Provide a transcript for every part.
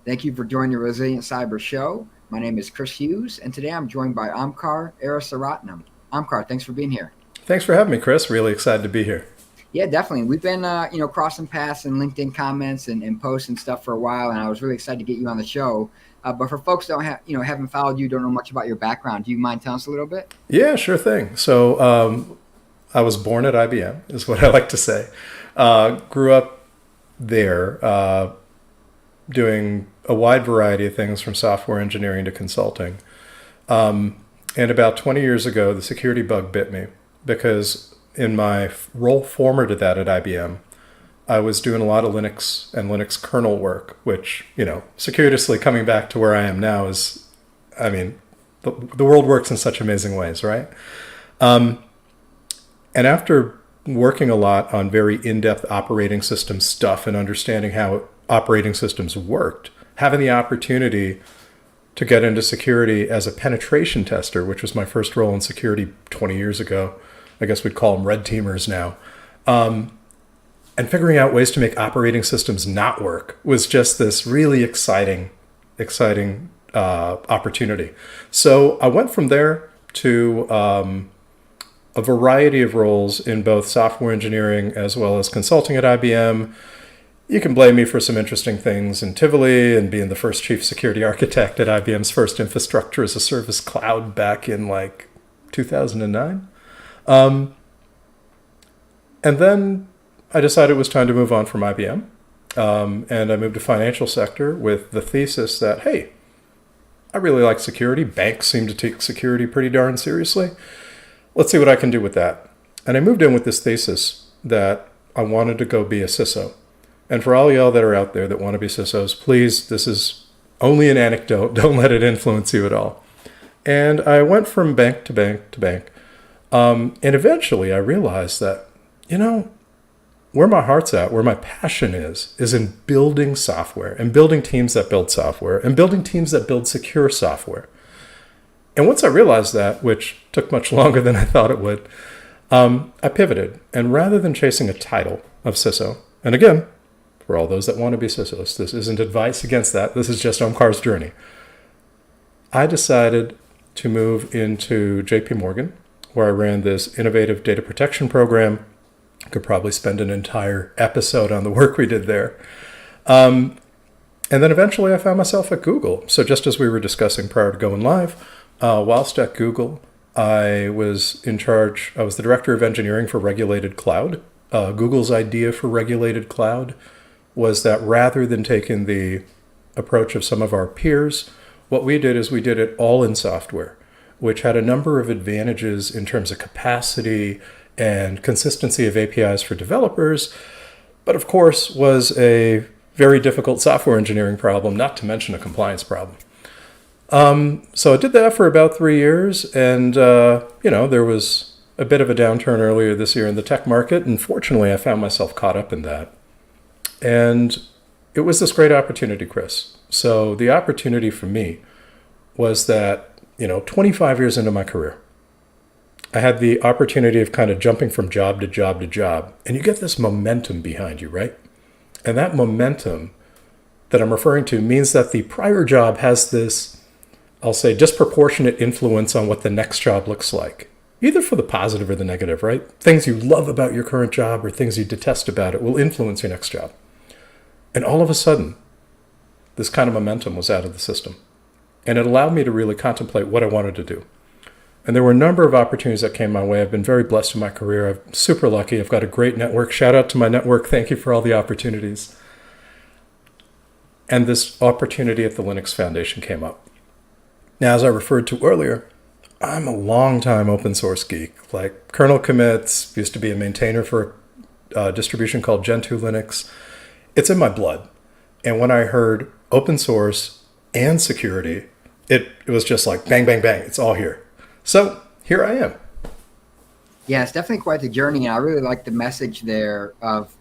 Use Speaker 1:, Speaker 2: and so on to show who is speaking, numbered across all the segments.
Speaker 1: Thank you for joining the Resilient Cyber Show. My name is Chris Hughes, and today I'm joined by Omkhar Arasaratnam. Omkhar, thanks for being here.
Speaker 2: Thanks for having me, Chris. Really excited to be here.
Speaker 1: Yeah, definitely. We've been, crossing paths and LinkedIn comments and posts and stuff for a while, and I was really excited to get you on the show. But for folks that haven't followed you, don't know much about your background, do you mind telling us a little bit?
Speaker 2: Yeah, sure thing. I was born at IBM, is what I like to say. Grew up there, doing a wide variety of things from software engineering to consulting. And about 20 years ago, the security bug bit me because in my role former to that at IBM, I was doing a lot of Linux and Linux kernel work, which, circuitously coming back to where I am now is, the world works in such amazing ways, right? And after working a lot on very in-depth operating system stuff and understanding how operating systems worked, having the opportunity to get into security as a penetration tester, which was my first role in security 20 years ago. I guess we'd call them red teamers now. And figuring out ways to make operating systems not work was just this really exciting opportunity. So I went from there to a variety of roles in both software engineering as well as consulting at IBM. You can blame me for some interesting things in Tivoli and being the first chief security architect at IBM's first infrastructure as a service cloud back in 2009. And then I decided it was time to move on from IBM. And I moved to financial sector with the thesis that, hey, I really like security. Banks seem to take security pretty darn seriously. Let's see what I can do with that. And I moved in with this thesis that I wanted to go be a CISO. And for all y'all that are out there that want to be CISOs, please, this is only an anecdote. Don't let it influence you at all. And I went from bank to bank to bank. And eventually I realized that, where my heart's at, where my passion is in building software and building teams that build software and building teams that build secure software. And once I realized that, which took much longer than I thought it would, I pivoted. And rather than chasing a title of CISO, and again, for all those that want to be CISOs, this isn't advice against that. This is just Omkar's journey. I decided to move into JP Morgan, where I ran this innovative data protection program. I could probably spend an entire episode on the work we did there. And then eventually I found myself at Google. So just as we were discussing prior to going live, whilst at Google, I was in charge. I was the director of engineering for regulated cloud. Google's idea for regulated cloud was that rather than taking the approach of some of our peers, what we did is we did it all in software, which had a number of advantages in terms of capacity and consistency of APIs for developers, but of course was a very difficult software engineering problem, not to mention a compliance problem. So I did that for about 3 years, and there was a bit of a downturn earlier this year in the tech market, and fortunately I found myself caught up in that. And it was this great opportunity, Chris. So the opportunity for me was that, 25 years into my career, I had the opportunity of kind of jumping from job to job to job. And you get this momentum behind you, right? And that momentum that I'm referring to means that the prior job has this, I'll say, disproportionate influence on what the next job looks like, either for the positive or the negative, right? Things you love about your current job or things you detest about it will influence your next job. And all of a sudden, this kind of momentum was out of the system. And it allowed me to really contemplate what I wanted to do. And there were a number of opportunities that came my way. I've been very blessed in my career. I'm super lucky. I've got a great network. Shout out to my network. Thank you for all the opportunities. And this opportunity at the Linux Foundation came up. Now, as I referred to earlier, I'm a long-time open source geek. Like kernel commits, used to be a maintainer for a distribution called Gentoo Linux. It's in my blood. And when I heard open source and security, it was just like bang, bang, bang. It's all here. So here I am.
Speaker 1: Yeah, it's definitely quite the journey. And I really like the message there of,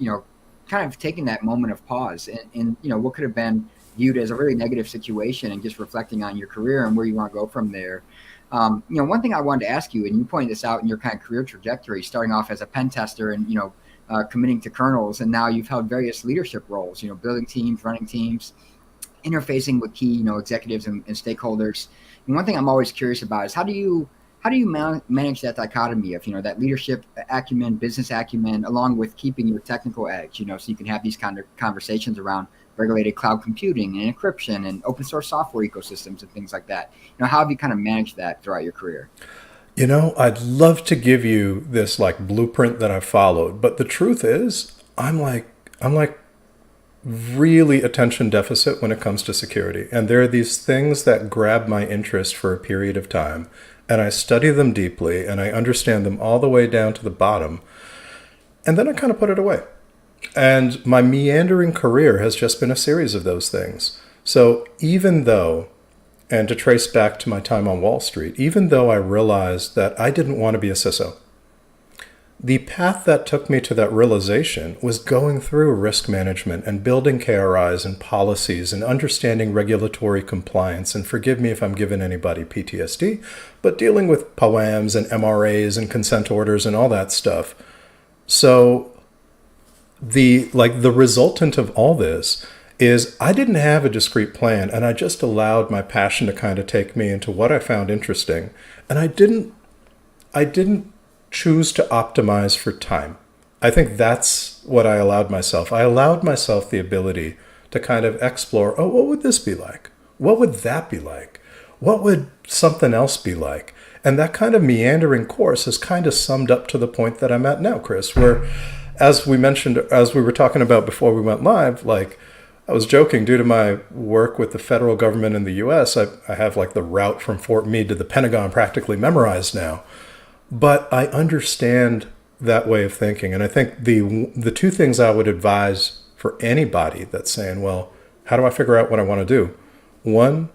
Speaker 1: kind of taking that moment of pause and what could have been viewed as a really negative situation and just reflecting on your career and where you want to go from there. One thing I wanted to ask you, and you pointed this out in your kind of career trajectory, starting off as a pen tester and, committing to kernels, and now you've held various leadership roles, building teams, running teams. interfacing with key, executives and stakeholders. And one thing I'm always curious about is how do you manage that dichotomy of, that leadership acumen, business acumen, along with keeping your technical edge, so you can have these kind of conversations around regulated cloud computing and encryption and open source software ecosystems and things like that. How have you kind of managed that throughout your career?
Speaker 2: I'd love to give you this like blueprint that I've followed, but the truth is I'm like really attention deficit when it comes to security. And there are these things that grab my interest for a period of time, and I study them deeply and I understand them all the way down to the bottom. And then I kind of put it away. And my meandering career has just been a series of those things. So even though, and to trace back to my time on Wall Street, even though I realized that I didn't want to be a CISO, the path that took me to that realization was going through risk management and building KRIs and policies and understanding regulatory compliance. And forgive me if I'm giving anybody PTSD, but dealing with POAMs and MRAs and consent orders and all that stuff. So the resultant of all this is I didn't have a discrete plan, and I just allowed my passion to kind of take me into what I found interesting. And I didn't choose to optimize for time. I think that's what I allowed myself. I allowed myself the ability to kind of explore, what would this be like? What would that be like? What would something else be like? And that kind of meandering course has kind of summed up to the point that I'm at now, Chris, where, as we mentioned, as we were talking about before we went live, like I was joking, due to my work with the federal government in the US, I have like the route from Fort Meade to the Pentagon practically memorized now. But I understand that way of thinking. And I think the two things I would advise for anybody that's saying, well, how do I figure out what I want to do? One,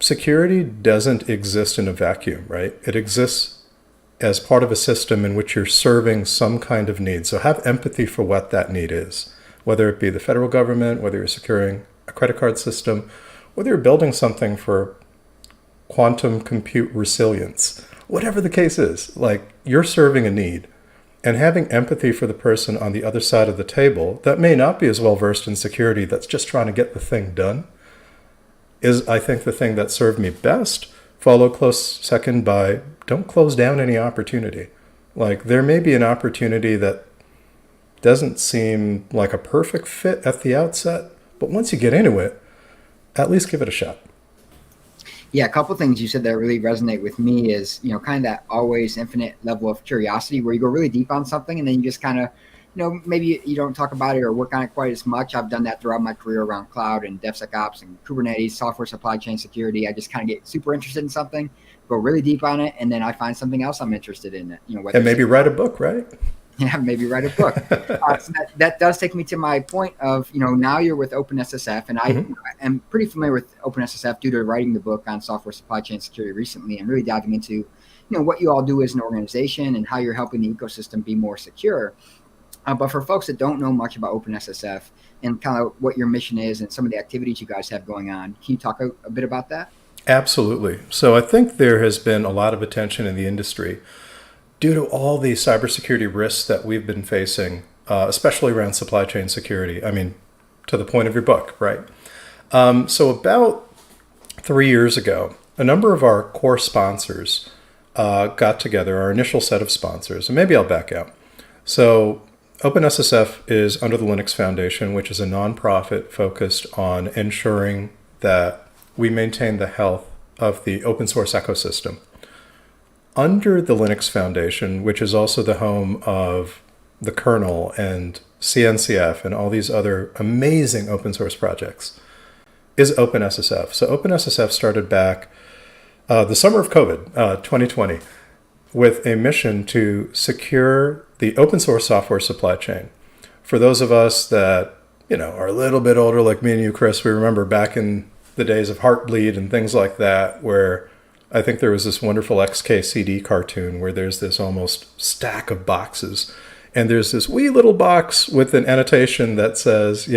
Speaker 2: security doesn't exist in a vacuum, right? It exists as part of a system in which you're serving some kind of need. So have empathy for what that need is, whether it be the federal government, whether you're securing a credit card system, whether you're building something for quantum compute resilience. Whatever the case is, like you're serving a need, and having empathy for the person on the other side of the table that may not be as well versed in security, that's just trying to get the thing done, is, I think, the thing that served me best. Followed close second by don't close down any opportunity. Like there may be an opportunity that doesn't seem like a perfect fit at the outset, but once you get into it, at least give it a shot.
Speaker 1: Yeah, a couple things you said that really resonate with me is, kind of that always infinite level of curiosity where you go really deep on something and then you just kind of, maybe you don't talk about it or work on it quite as much. I've done that throughout my career around cloud and DevSecOps and Kubernetes, software supply chain security. I just kind of get super interested in something, go really deep on it, and then I find something else I'm interested in.
Speaker 2: And maybe write a book, right?
Speaker 1: Yeah, maybe write a book. So that does take me to my point of, now you're with OpenSSF, and I am pretty familiar with OpenSSF due to writing the book on software supply chain security recently and really diving into, what you all do as an organization and how you're helping the ecosystem be more secure. But for folks that don't know much about OpenSSF and kind of what your mission is and some of the activities you guys have going on, can you talk a bit about that?
Speaker 2: Absolutely. So I think there has been a lot of attention in the industry due to all the cybersecurity risks that we've been facing, especially around supply chain security. I mean, to the point of your book, right? So about 3 years ago, a number of our core sponsors got together, our initial set of sponsors, and maybe I'll back out. So OpenSSF is under the Linux Foundation, which is a nonprofit focused on ensuring that we maintain the health of the open source ecosystem. Under the Linux Foundation, which is also the home of the kernel and CNCF and all these other amazing open source projects, is OpenSSF. So OpenSSF started back the summer of COVID, 2020, with a mission to secure the open source software supply chain. For those of us that are a little bit older, like me and you, Chris, we remember back in the days of Heartbleed and things like that, where I think there was this wonderful XKCD cartoon where there's this almost stack of boxes, and there's this wee little box with an annotation that says,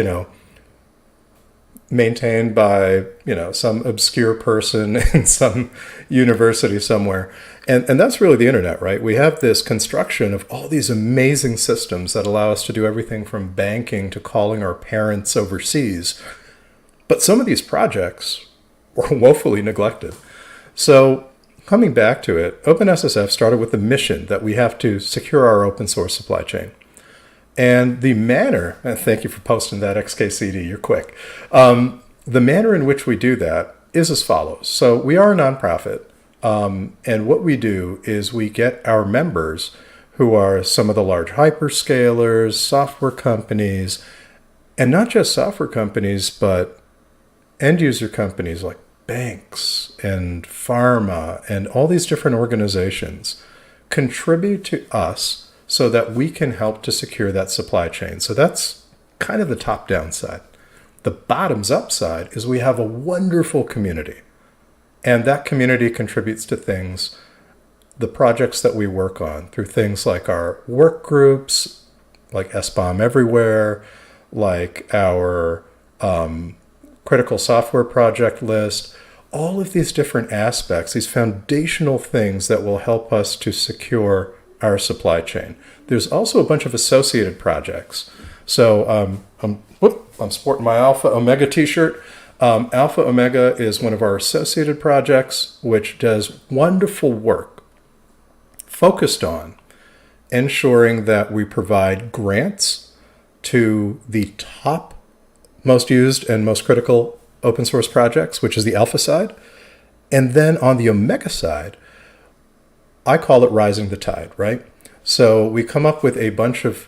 Speaker 2: maintained by, some obscure person in some university somewhere. And that's really the internet, right? We have this construction of all these amazing systems that allow us to do everything from banking to calling our parents overseas. But some of these projects were woefully neglected. So coming back to it, OpenSSF started with the mission that we have to secure our open source supply chain. And the manner, and thank you for posting that XKCD, you're quick. The manner in which we do that is as follows. So we are a nonprofit, and what we do is we get our members, who are some of the large hyperscalers, software companies, and not just software companies, but end user companies like banks and pharma and all these different organizations contribute to us so that we can help to secure that supply chain. So that's kind of the top-down side. The bottoms-up side is we have a wonderful community, and that community contributes to things, the projects that we work on, through things like our work groups, like SBOM Everywhere, like our critical software project list, all of these different aspects, these foundational things that will help us to secure our supply chain. There's also a bunch of associated projects. So I'm sporting my Alpha Omega t-shirt. Alpha Omega is one of our associated projects, which does wonderful work focused on ensuring that we provide grants to the top most used and most critical open source projects, which is the Alpha side. And then on the Omega side, I call it rising the tide, right? So we come up with a bunch of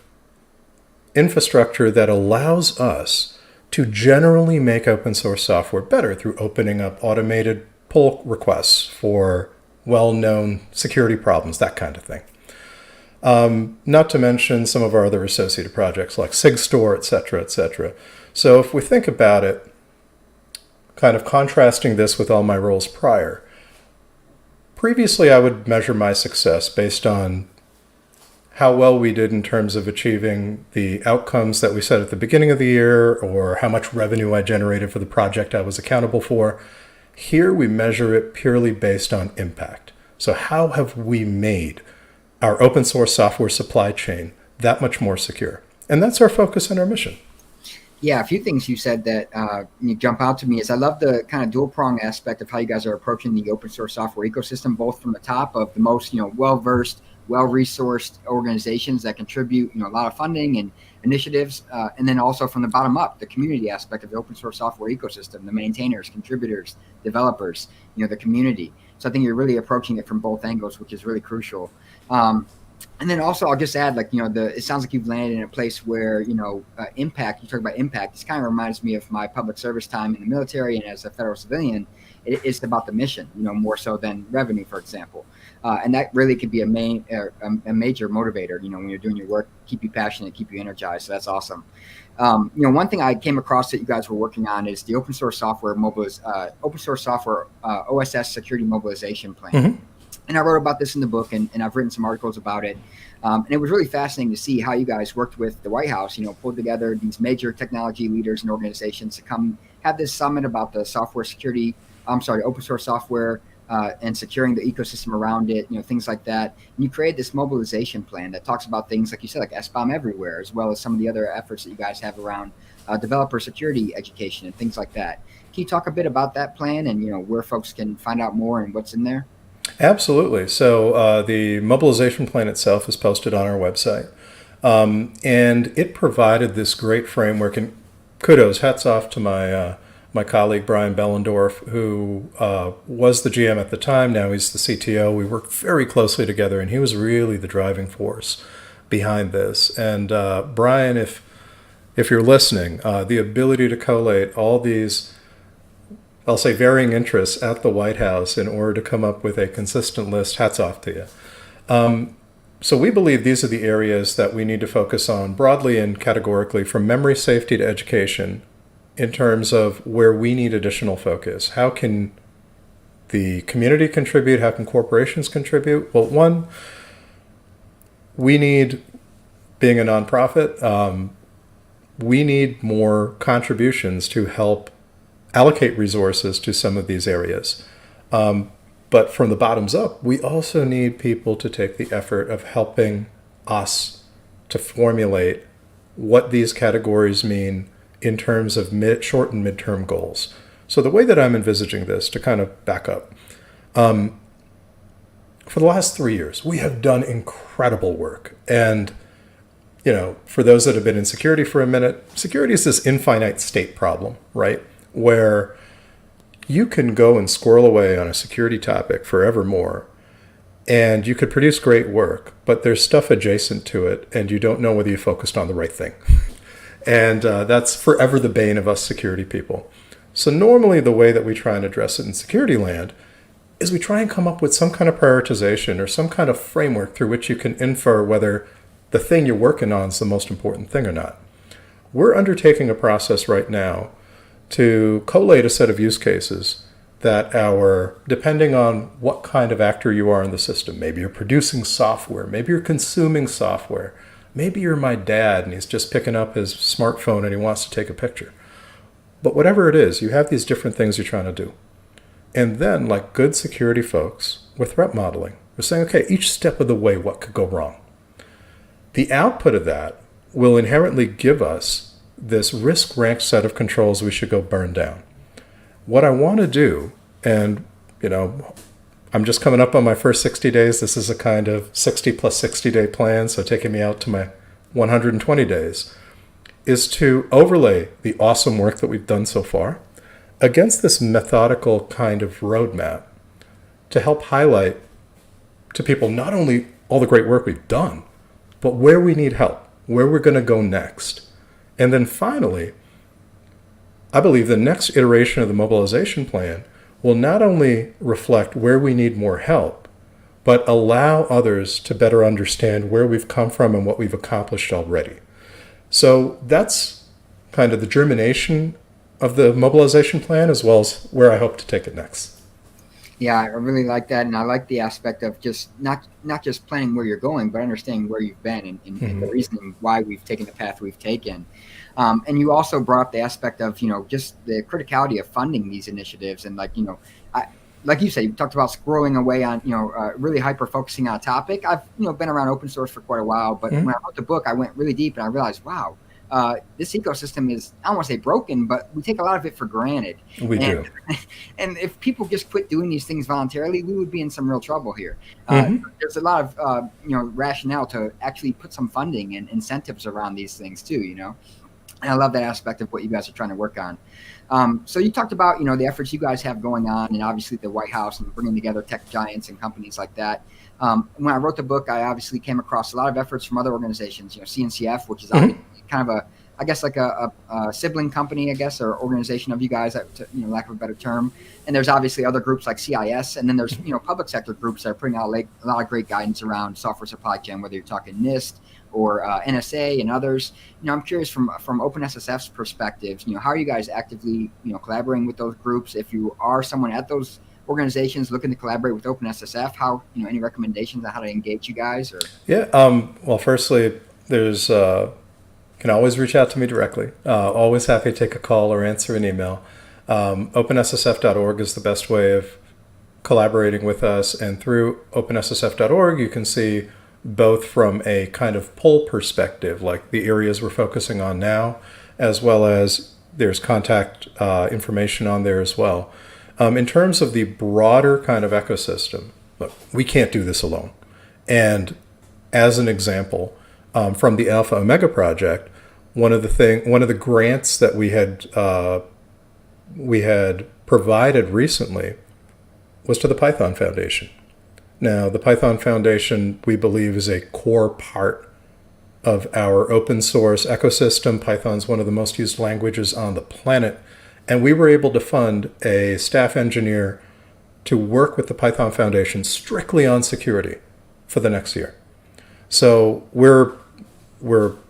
Speaker 2: infrastructure that allows us to generally make open source software better through opening up automated pull requests for well-known security problems, that kind of thing. Not to mention some of our other associated projects like SigStore, et cetera, et cetera. So if we think about it, kind of contrasting this with all my roles prior, previously I would measure my success based on how well we did in terms of achieving the outcomes that we set at the beginning of the year, or how much revenue I generated for the project I was accountable for. Here we measure it purely based on impact. So how have we made our open source software supply chain that much more secure? And that's our focus and our mission.
Speaker 1: Yeah, a few things you said that you jump out to me is I love the kind of dual prong aspect of how you guys are approaching the open source software ecosystem, both from the top of the most well-versed, well-resourced organizations that contribute a lot of funding and initiatives, and then also from the bottom up, the community aspect of the open source software ecosystem, the maintainers, contributors, developers, the community. So I think you're really approaching it from both angles, which is really crucial. And then also I'll just add, it sounds like you've landed in a place where, impact, you talk about impact. This kind of reminds me of my public service time in the military and as a federal civilian. It's about the mission, more so than revenue, for example. And that really could be a major motivator, when you're doing your work, keep you passionate, keep you energized. So that's awesome. One thing I came across that you guys were working on is the open source software OSS security mobilization plan. Mm-hmm. And I wrote about this in the book, and I've written some articles about it. And it was really fascinating to see how you guys worked with the White House, pulled together these major technology leaders and organizations to come have this summit about the open source software and securing the ecosystem around it, things like that. And you created this mobilization plan that talks about things, like you said, like SBOM Everywhere, as well as some of the other efforts that you guys have around developer security education and things like that. Can you talk a bit about that plan and, where folks can find out more and what's in there?
Speaker 2: Absolutely. So the mobilization plan itself is posted on our website. And it provided this great framework. And kudos, hats off to my colleague, Brian Bellendorf, who was the GM at the time. Now he's the CTO. We worked very closely together, and he was really the driving force behind this. And Brian, if you're listening, the ability to collate all these, I'll say, varying interests at the White House in order to come up with a consistent list, hats off to you. So we believe these are the areas that we need to focus on broadly and categorically, from memory safety to education, in terms of where we need additional focus. How can the community contribute? How can corporations contribute? Well, one, we need, being a nonprofit, we need more contributions to help allocate resources to some of these areas. But from the bottoms up, we also need people to take the effort of helping us to formulate what these categories mean in terms of short and midterm goals. So the way that I'm envisaging this, to kind of back up, for the last 3 years, we have done incredible work. And, for those that have been in security for a minute, security is this infinite state problem, right? Where you can go and squirrel away on a security topic forevermore, and you could produce great work, but there's stuff adjacent to it, and you don't know whether you focused on the right thing. And that's forever the bane of us security people. So normally the way that we try and address it in security land is we try and come up with some kind of prioritization or some kind of framework through which you can infer whether the thing you're working on is the most important thing or not. We're undertaking a process right now to collate a set of use cases that depending on what kind of actor you are in the system, maybe you're producing software, maybe you're consuming software, maybe you're my dad and he's just picking up his smartphone and he wants to take a picture. But whatever it is, you have these different things you're trying to do. And then, like good security folks, with threat modeling, we're saying, okay, each step of the way, what could go wrong? The output of that will inherently give us this risk-ranked set of controls we should go burn down. What I want to do, and, I'm just coming up on my first 60 days. This is a kind of 60 plus 60 day plan, so taking me out to my 120 days, is to overlay the awesome work that we've done so far against this methodical kind of roadmap to help highlight to people not only all the great work we've done, but where we need help, where we're going to go next. And then finally, I believe the next iteration of the mobilization plan will not only reflect where we need more help, but allow others to better understand where we've come from and what we've accomplished already. So that's kind of the germination of the mobilization plan, as well as where I hope to take it next.
Speaker 1: Yeah, I really like that, and I like the aspect of just not just planning where you're going, but understanding where you've been and the reasoning why we've taken the path we've taken. And you also brought up the aspect of just the criticality of funding these initiatives, and like you said, you talked about scrolling away on really hyper focusing on a topic. I've been around open source for quite a while, but when I wrote the book, I went really deep and I realized, wow. This ecosystem is, I don't want to say broken, but we take a lot of it for granted.
Speaker 2: We do.
Speaker 1: And if people just quit doing these things voluntarily, we would be in some real trouble here. There's a lot of rationale to actually put some funding and incentives around these things too. And I love that aspect of what you guys are trying to work on. So you talked about the efforts you guys have going on, and obviously the White House and bringing together tech giants and companies like that. When I wrote the book, I obviously came across a lot of efforts from other organizations. CNCF, which is obviously kind of a sibling company, or organization of you guys, lack of a better term. And there's obviously other groups like CIS, and then there's public sector groups that are putting out a lot of great guidance around software supply chain, whether you're talking NIST or NSA and others. I'm curious from OpenSSF's perspective, how are you guys actively collaborating with those groups? If you are someone at those organizations looking to collaborate with OpenSSF, how any recommendations on how to engage you guys? Or
Speaker 2: well, firstly, there's can always reach out to me directly. Always happy to take a call or answer an email. OpenSSF.org is the best way of collaborating with us, and through OpenSSF.org you can see both from a kind of pull perspective, like the areas we're focusing on now, as well as there's contact information on there as well. In terms of the broader kind of ecosystem, look, we can't do this alone. And as an example, from the Alpha Omega project, one of the grants that we had provided recently was to the Python Foundation. Now, the Python Foundation, we believe, is a core part of our open source ecosystem. Python's one of the most used languages on the planet, and we were able to fund a staff engineer to work with the Python Foundation strictly on security for the next year. So we're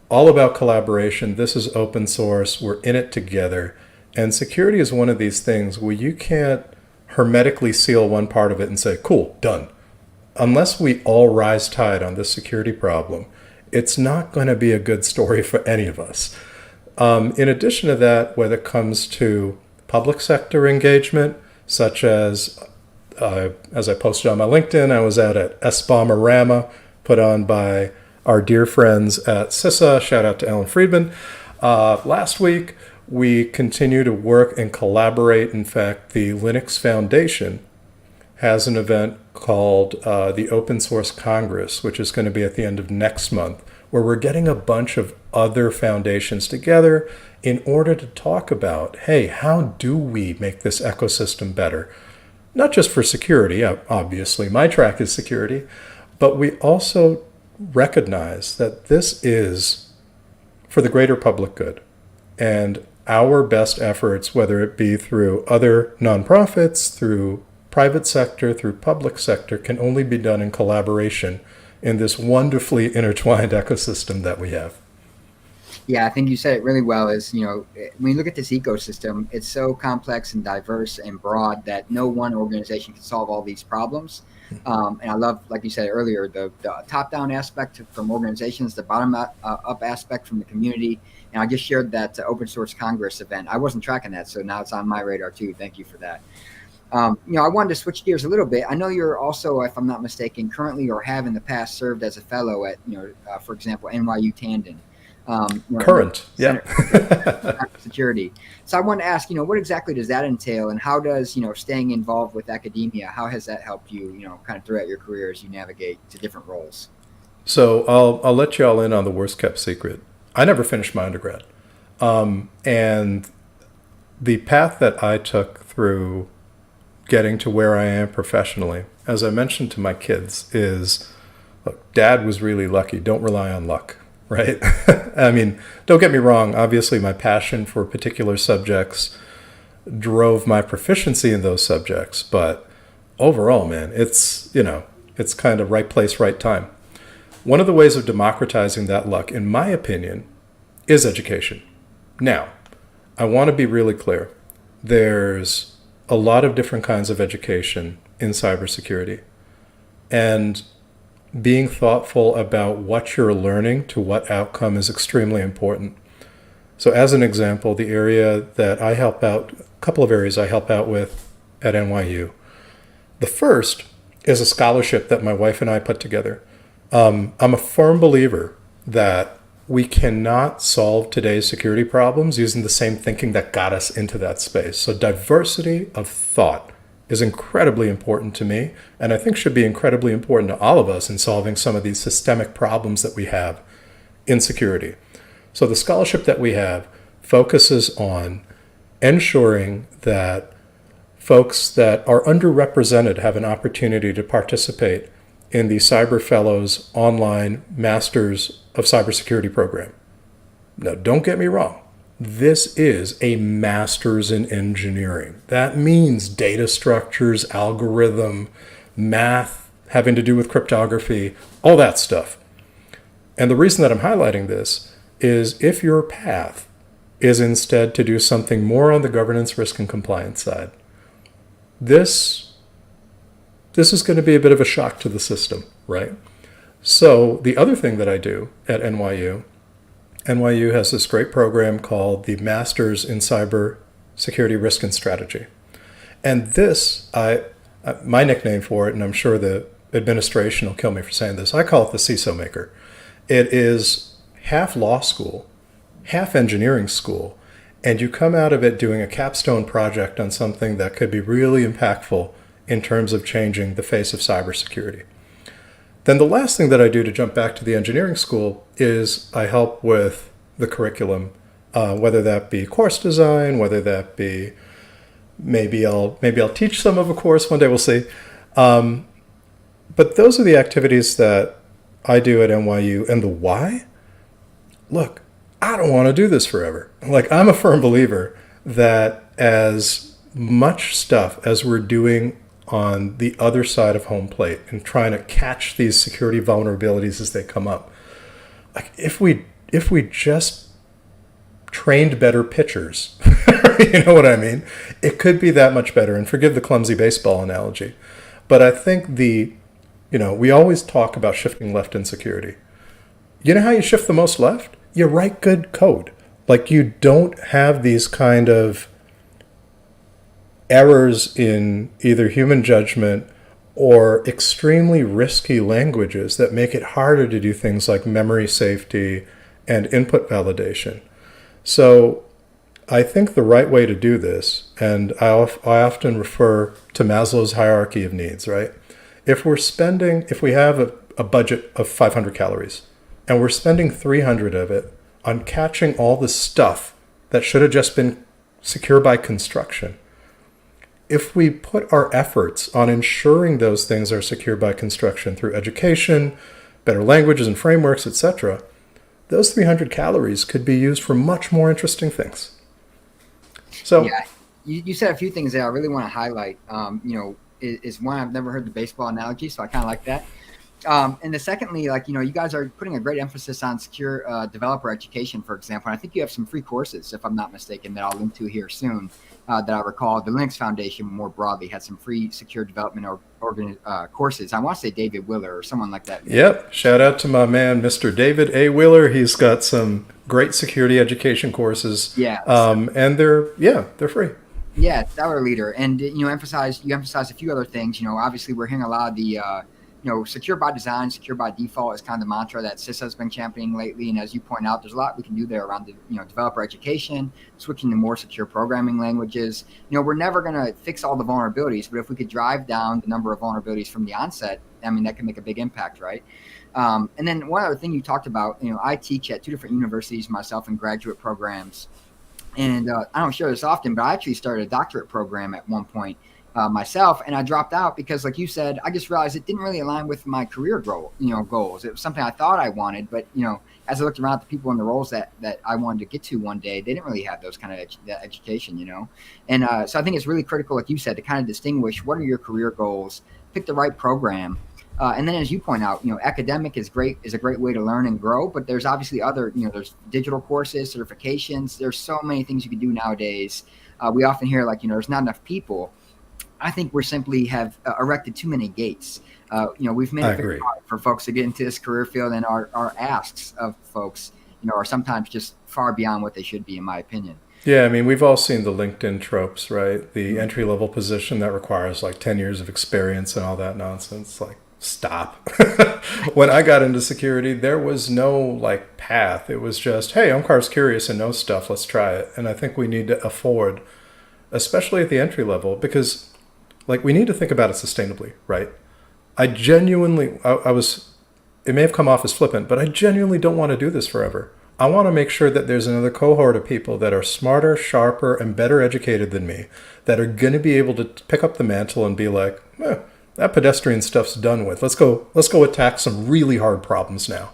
Speaker 2: all about collaboration. This is open source. We're in it together. And security is one of these things where you can't hermetically seal one part of it and say, cool, done. Unless we all rise tide on this security problem, it's not going to be a good story for any of us. In addition to that, when it comes to public sector engagement, such as I posted on my LinkedIn, I was out at SBOMs put on by our dear friends at CISO. Shout out to Alan Friedman. Last week, we continue to work and collaborate. In fact, the Linux Foundation has an event called the Open Source Congress, which is going to be at the end of next month, where we're getting a bunch of other foundations together in order to talk about, hey, how do we make this ecosystem better? Not just for security, obviously, my track is security, but we also recognize that this is for the greater public good. And our best efforts, whether it be through other nonprofits, through private sector, through public sector, can only be done in collaboration in this wonderfully intertwined ecosystem that we have.
Speaker 1: Yeah, I think you said it really well. Is, you know, when you look at this ecosystem, it's so complex and diverse and broad that no one organization can solve all these problems. And I love, like you said earlier, the top-down aspect from organizations, the bottom-up aspect from the community. And I just shared that Open Source Congress event. I wasn't tracking that, so now it's on my radar too. Thank you for that. You know, I wanted to switch gears a little bit. I know you're also, if I'm not mistaken, currently or have in the past served as a fellow at, you know, for example, NYU Tandon.
Speaker 2: Current, yeah.
Speaker 1: Security. So I want to ask, you know, what exactly does that entail, and how does, you know, staying involved with academia, how has that helped you, you know, kind of throughout your career as you navigate to different roles?
Speaker 2: So I'll let you all in on the worst kept secret. I never finished my undergrad. And the path that I took through getting to where I am professionally, as I mentioned to my kids, is, look, Dad was really lucky. Don't rely on luck. Right? I mean, don't get me wrong. Obviously, my passion for particular subjects drove my proficiency in those subjects. But overall, man, it's, you know, it's kind of right place, right time. One of the ways of democratizing that luck, in my opinion, is education. Now, I want to be really clear. There's a lot of different kinds of education in cybersecurity. And being thoughtful about what you're learning to what outcome is extremely important. So as an example, the area that I help out, a couple of areas I help out with at NYU. The first is a scholarship that my wife and I put together. I'm a firm believer that we cannot solve today's security problems using the same thinking that got us into that space. So diversity of thought is incredibly important to me, and I think should be incredibly important to all of us in solving some of these systemic problems that we have in security. So the scholarship that we have focuses on ensuring that folks that are underrepresented have an opportunity to participate in the Cyber Fellows online Masters of Cybersecurity program. Now, don't get me wrong. This is a master's in engineering. That means data structures, algorithm, math, having to do with cryptography, all that stuff. And the reason that I'm highlighting this is if your path is instead to do something more on the governance, risk, and compliance side, this is going to be a bit of a shock to the system, right? So the other thing that I do at NYU has this great program called the Masters in Cyber Security Risk and Strategy. And this, my nickname for it, and I'm sure the administration will kill me for saying this, I call it the CISO maker. It is half law school, half engineering school, and you come out of it doing a capstone project on something that could be really impactful in terms of changing the face of cybersecurity. Then the last thing that I do to jump back to the engineering school is I help with the curriculum, whether that be course design, whether that be maybe I'll teach some of a course one day, we'll see. But those are the activities that I do at NYU. And the why? Look, I don't want to do this forever. Like, I'm a firm believer that as much stuff as we're doing on the other side of home plate and trying to catch these security vulnerabilities as they come up. Like if we just trained better pitchers, you know what I mean? It could be that much better. And forgive the clumsy baseball analogy, but I think we always talk about shifting left in security. You know how you shift the most left? You write good code. Like you don't have these kind of errors in either human judgment or extremely risky languages that make it harder to do things like memory safety and input validation. So I think the right way to do this, and I often refer to Maslow's hierarchy of needs, right? If we have a budget of 500 calories and we're spending 300 of it on catching all the stuff that should have just been secure by construction, if we put our efforts on ensuring those things are secure by construction through education, better languages and frameworks, etc., those 300 calories could be used for much more interesting things. So,
Speaker 1: yeah, you said a few things that I really want to highlight. Is one, I've never heard the baseball analogy, so I kind of like that. And the secondly, you guys are putting a great emphasis on secure developer education, for example. And I think you have some free courses, if I'm not mistaken, that I'll link to here soon. That I recall, the Linux Foundation more broadly had some free secure development courses. I want to say David Willer or someone like that.
Speaker 2: Yep. Shout out to my man, Mr. David A. Willer. He's got some great security education courses.
Speaker 1: Yeah.
Speaker 2: And they're free.
Speaker 1: Yeah, stellar leader. And you emphasize a few other things. Obviously we're hearing a lot of the secure by design, secure by default is kind of the mantra that CISO has been championing lately. And as you point out, there's a lot we can do there around the developer education, switching to more secure programming languages. We're never going to fix all the vulnerabilities, but if we could drive down the number of vulnerabilities from the onset, I mean, that can make a big impact, right? And then one other thing you talked about, I teach at 2 different universities myself in graduate programs. And I don't share this often, but I actually started a doctorate program at one point myself, and I dropped out because, like you said, I just realized it didn't really align with my career goals. It was something I thought I wanted, but as I looked around at the people in the roles that I wanted to get to one day, they didn't really have those kind of education, And so I think it's really critical, like you said, to kind of distinguish what are your career goals, pick the right program. And then, as you point out, academic is a great way to learn and grow. But there's obviously other, there's digital courses, certifications. There's so many things you can do nowadays. We often hear there's not enough people. I think we're simply have erected too many gates. We've made it very hard for folks to get into this career field, and our asks of folks, are sometimes just far beyond what they should be, in my opinion.
Speaker 2: Yeah, I mean, we've all seen the LinkedIn tropes, right? The entry-level position that requires 10 years of experience and all that nonsense. Stop. When I got into security, there was no path. It was just, hey, Omkar's curious and knows stuff. Let's try it. And I think we need to afford, especially at the entry level, because we need to think about it sustainably, right? I was, it may have come off as flippant, but I genuinely don't want to do this forever. I want to make sure that there's another cohort of people that are smarter, sharper, and better educated than me that are going to be able to pick up the mantle and be like, that pedestrian stuff's done with. Let's go attack some really hard problems now.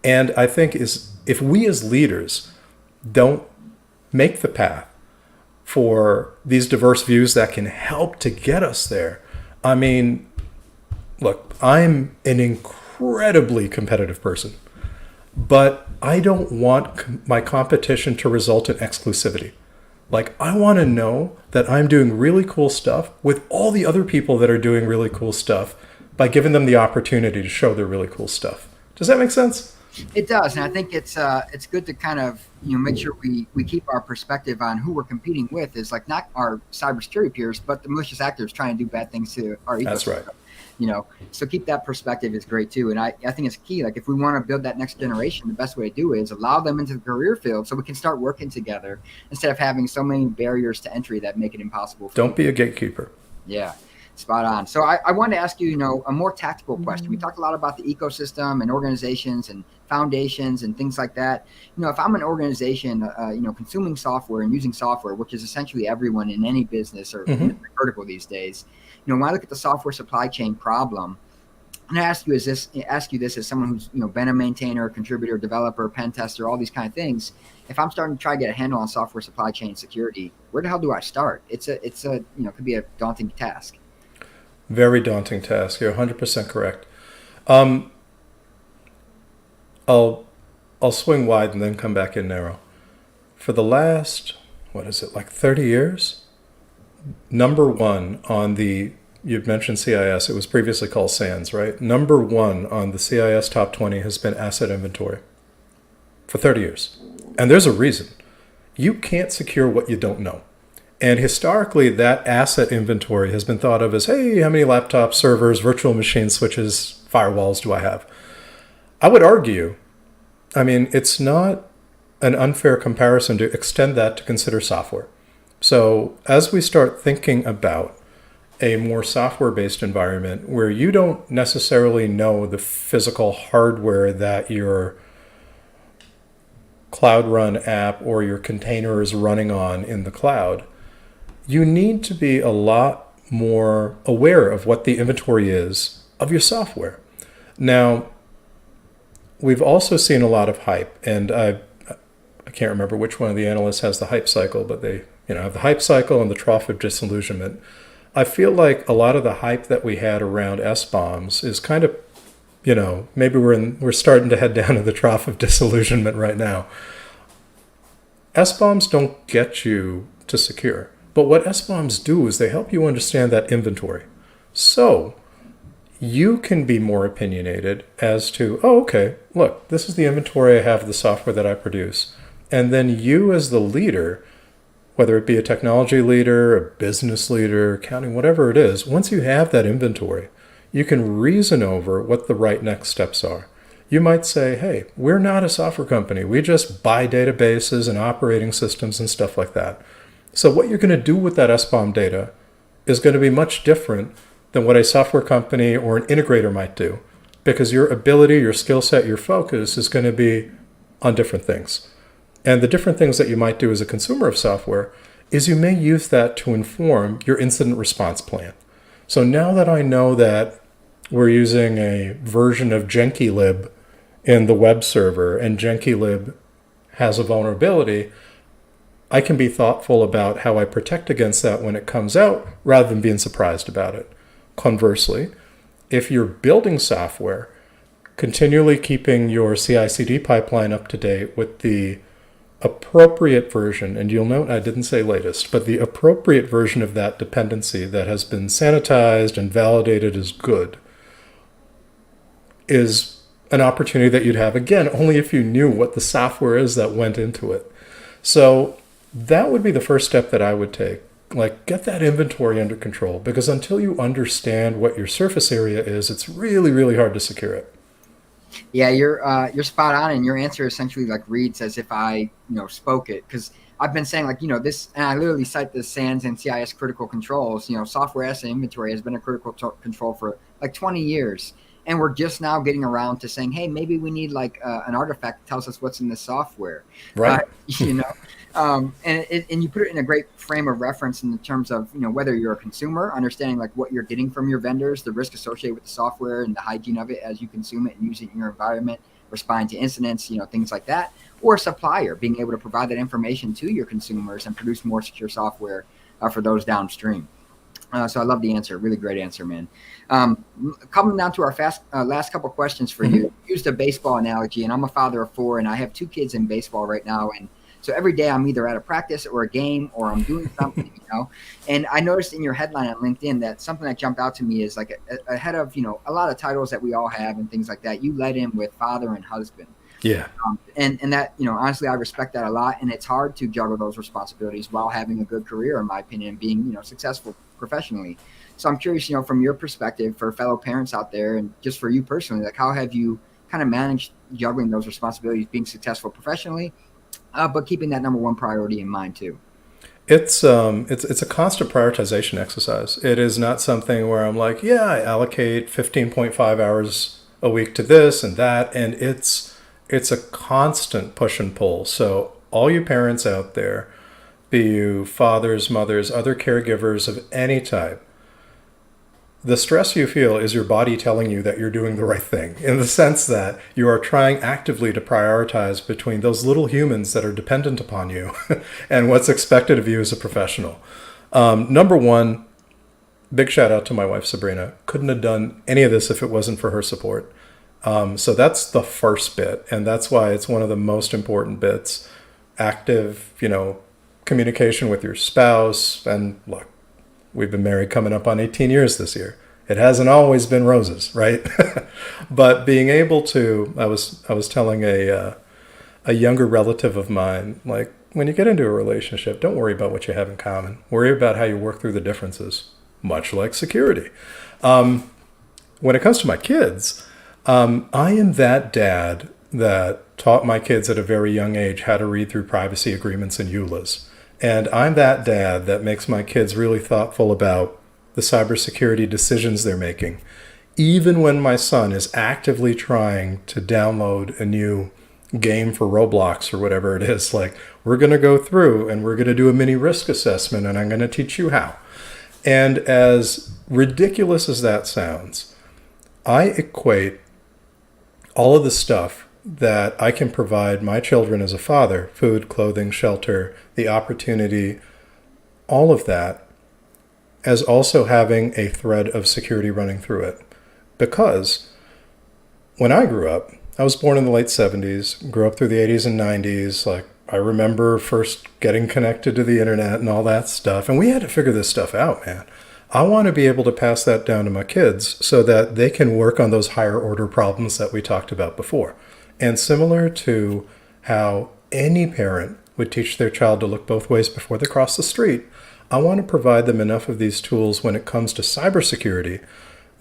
Speaker 2: And I think if we as leaders don't make the path for these diverse views that can help to get us there. I mean, look, I'm an incredibly competitive person, but I don't want my competition to result in exclusivity. I want to know that I'm doing really cool stuff with all the other people that are doing really cool stuff by giving them the opportunity to show their really cool stuff. Does that make sense?
Speaker 1: It does, and I think it's good to kind of make sure we keep our perspective on who we're competing with is not our cybersecurity peers, but the malicious actors trying to do bad things to our ecosystem.
Speaker 2: That's right.
Speaker 1: So keep that perspective is great too, and I think it's key. If we want to build that next generation, the best way to do it is allow them into the career field so we can start working together instead of having so many barriers to entry that make it impossible.
Speaker 2: Don't be a gatekeeper.
Speaker 1: Yeah. Spot on. So I wanted to ask you, a more tactical question. We talked a lot about the ecosystem and organizations and foundations and things like that. If I'm an organization, consuming software and using software, which is essentially everyone in any business or vertical these days, when I look at the software supply chain problem, and I ask you this as someone who's been a maintainer, contributor, developer, pen tester, all these kind of things. If I'm starting to try to get a handle on software supply chain security, where the hell do I start? It's could be a daunting task.
Speaker 2: Very daunting task. You're 100% correct. I'll swing wide and then come back in narrow. For the last, 30 years? Number one on you'd mentioned CIS. It was previously called SANS, right? Number one on the CIS top 20 has been asset inventory for 30 years. And there's a reason. You can't secure what you don't know. And historically, that asset inventory has been thought of as, hey, how many laptops, servers, virtual machine switches, firewalls do I have? I would argue, it's not an unfair comparison to extend that to consider software. So as we start thinking about a more software-based environment where you don't necessarily know the physical hardware that your cloud run app or your container is running on in the cloud, you need to be a lot more aware of what the inventory is of your software. Now, we've also seen a lot of hype, and I can't remember which one of the analysts has the hype cycle, but they have the hype cycle and the trough of disillusionment. I feel like a lot of the hype that we had around SBOMs is kind of, maybe we're starting to head down to the trough of disillusionment right now. SBOMs don't get you to secure, but what SBOMs do is they help you understand that inventory. So you can be more opinionated as to, oh, okay, look, this is the inventory I have of the software that I produce. And then you as the leader, whether it be a technology leader, a business leader, accounting, whatever it is, once you have that inventory, you can reason over what the right next steps are. You might say, hey, we're not a software company. We just buy databases and operating systems and stuff like that. So what you're going to do with that SBOM data is going to be much different than what a software company or an integrator might do, because your ability, your skill set, your focus is going to be on different things. And the different things that you might do as a consumer of software is you may use that to inform your incident response plan. So now that I know that we're using a version of Jenkylib in the web server and Jenkylib has a vulnerability, I can be thoughtful about how I protect against that when it comes out rather than being surprised about it. Conversely, if you're building software, continually keeping your CI/CD pipeline up to date with the appropriate version, and you'll note I didn't say latest, but the appropriate version of that dependency that has been sanitized and validated as good, is an opportunity that you'd have, again, only if you knew what the software is that went into it. So that would be the first step that I would take. Like, get that inventory under control, because until you understand what your surface area is, it's really, really hard to secure it.
Speaker 1: Yeah, you're spot on, and your answer essentially like reads as if I spoke it, because I've been saying this, and I literally cite the SANS and CIS critical controls. Software asset inventory has been a critical control for like 20 years, and we're just now getting around to saying, hey, maybe we need an artifact that tells us what's in the software,
Speaker 2: right?
Speaker 1: And you put it in a great frame of reference in terms of whether you're a consumer, understanding like what you're getting from your vendors, the risk associated with the software and the hygiene of it as you consume it and use it in your environment, responding to incidents, things like that, or a supplier being able to provide that information to your consumers and produce more secure software for those downstream. So I love the answer. Really great answer, man. Coming down to our last couple questions for you. You used a baseball analogy, and I'm a father of 4, and I have 2 kids in baseball right now. And so every day I'm either at a practice or a game or I'm doing something, And I noticed in your headline on LinkedIn that something that jumped out to me is like ahead of, a lot of titles that we all have and things like that. You led in with father and husband.
Speaker 2: Yeah.
Speaker 1: And that, honestly, I respect that a lot. And it's hard to juggle those responsibilities while having a good career, in my opinion, and being, successful professionally. So I'm curious, from your perspective, for fellow parents out there and just for you personally, like how have you kind of managed juggling those responsibilities, being successful professionally, but keeping that number one priority in mind too?
Speaker 2: It's a constant prioritization exercise. It is not something where I'm like, yeah, I allocate 15.5 hours a week to this and that, and it's a constant push and pull. So all you parents out there, be you fathers, mothers, other caregivers of any type, the stress you feel is your body telling you that you're doing the right thing, in the sense that you are trying actively to prioritize between those little humans that are dependent upon you and what's expected of you as a professional. Number one, big shout out to my wife, Sabrina. Couldn't have done any of this if it wasn't for her support. So that's the first bit, and that's why it's one of the most important bits. Active, communication with your spouse, and look, we've been married coming up on 18 years this year. It hasn't always been roses, right? But being able to, I was telling a younger relative of mine, like, when you get into a relationship, don't worry about what you have in common. Worry about how you work through the differences, much like security. When it comes to my kids, I am that dad that taught my kids at a very young age how to read through privacy agreements and EULAs. And I'm that dad that makes my kids really thoughtful about the cybersecurity decisions they're making. Even when my son is actively trying to download a new game for Roblox or whatever it is, like, we're going to go through and we're going to do a mini risk assessment and I'm going to teach you how. And as ridiculous as that sounds, I equate all of the stuff that I can provide my children as a father, food, clothing, shelter, the opportunity, all of that, as also having a thread of security running through it. Because when I grew up, I was born in the late 70s, grew up through the 80s and 90s. Like, I remember first getting connected to the internet and all that stuff. And we had to figure this stuff out, man. I want to be able to pass that down to my kids so that they can work on those higher order problems that we talked about before. And similar to how any parent would teach their child to look both ways before they cross the street, I want to provide them enough of these tools when it comes to cybersecurity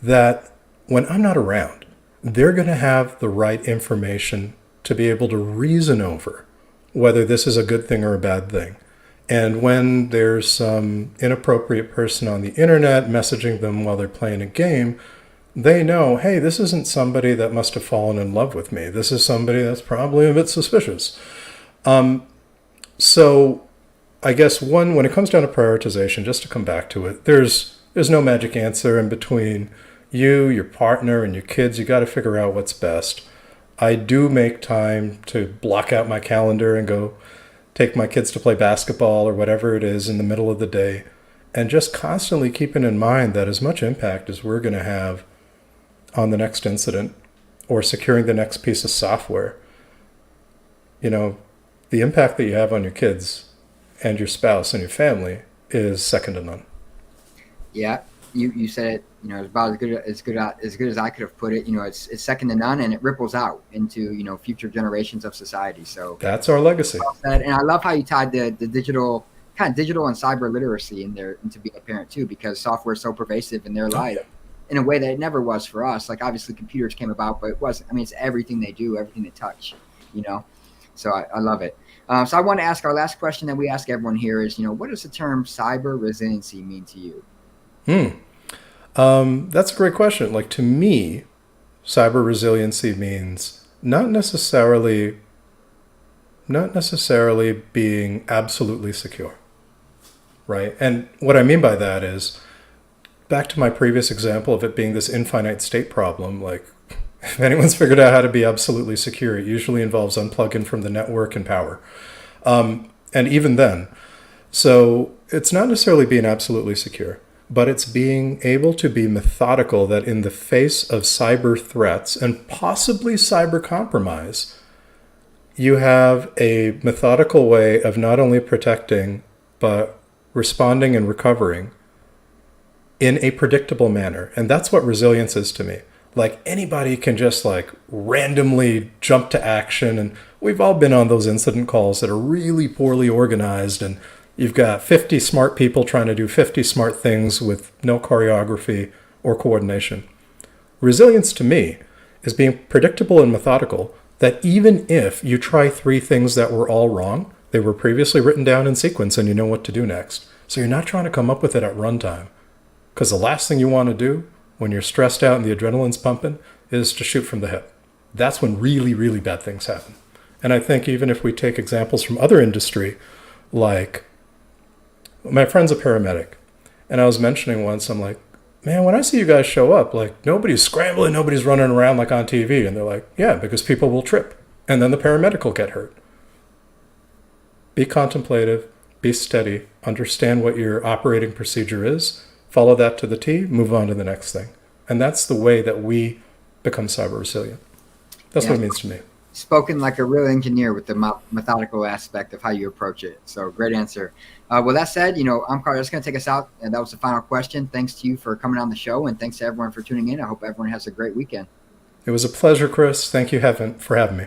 Speaker 2: that when I'm not around, they're going to have the right information to be able to reason over whether this is a good thing or a bad thing. And when there's some inappropriate person on the internet messaging them while they're playing a game, they know, hey, this isn't somebody that must have fallen in love with me. This is somebody that's probably a bit suspicious. So I guess when it comes down to prioritization, just to come back to it, there's no magic answer in between you, your partner, and your kids. You got to figure out what's best. I do make time to block out my calendar and go take my kids to play basketball or whatever it is in the middle of the day, and just constantly keeping in mind that as much impact as we're going to have on the next incident or securing the next piece of software, the impact that you have on your kids and your spouse and your family is second to none.
Speaker 1: Yeah, you said it. About as good as I could have put it. It's second to none, and it ripples out into future generations of society. So
Speaker 2: that's our legacy.
Speaker 1: And I love how you tied the digital and cyber literacy in there into being a parent too, because software is so pervasive in their life in a way that it never was for us. Like, obviously computers came about, but it wasn't. I mean, it's everything they do, everything they touch. So I love it. So I want to ask our last question that we ask everyone here is, what does the term cyber resiliency mean to you?
Speaker 2: That's a great question. Like, to me, cyber resiliency means not necessarily being absolutely secure, right? And what I mean by that is, back to my previous example of it being this infinite state problem, like, if anyone's figured out how to be absolutely secure, it usually involves unplugging from the network and power. And even then, so it's not necessarily being absolutely secure, but it's being able to be methodical that in the face of cyber threats and possibly cyber compromise, you have a methodical way of not only protecting, but responding and recovering in a predictable manner. And that's what resilience is to me. Like, anybody can just randomly jump to action. And we've all been on those incident calls that are really poorly organized, and you've got 50 smart people trying to do 50 smart things with no choreography or coordination. Resilience to me is being predictable and methodical, that even if you try 3 things that were all wrong, they were previously written down in sequence and you know what to do next. So you're not trying to come up with it at runtime. Because the last thing you want to do when you're stressed out and the adrenaline's pumping is to shoot from the hip. That's when really, really bad things happen. And I think even if we take examples from other industry, like, my friend's a paramedic, and I was mentioning once, I'm like, man, when I see you guys show up, nobody's scrambling, nobody's running around like on TV. And they're like, yeah, because people will trip. And then the paramedic will get hurt. Be contemplative, be steady, understand what your operating procedure is, follow that to the T, move on to the next thing. And that's the way that we become cyber resilient. That's what it means to me.
Speaker 1: Spoken like a real engineer with the methodical aspect of how you approach it. So great answer. Well, that said, Omkhar, that's going to take us out. And that was the final question. Thanks to you for coming on the show, and thanks to everyone for tuning in. I hope everyone has a great weekend.
Speaker 2: It was a pleasure, Chris. Thank you for having me.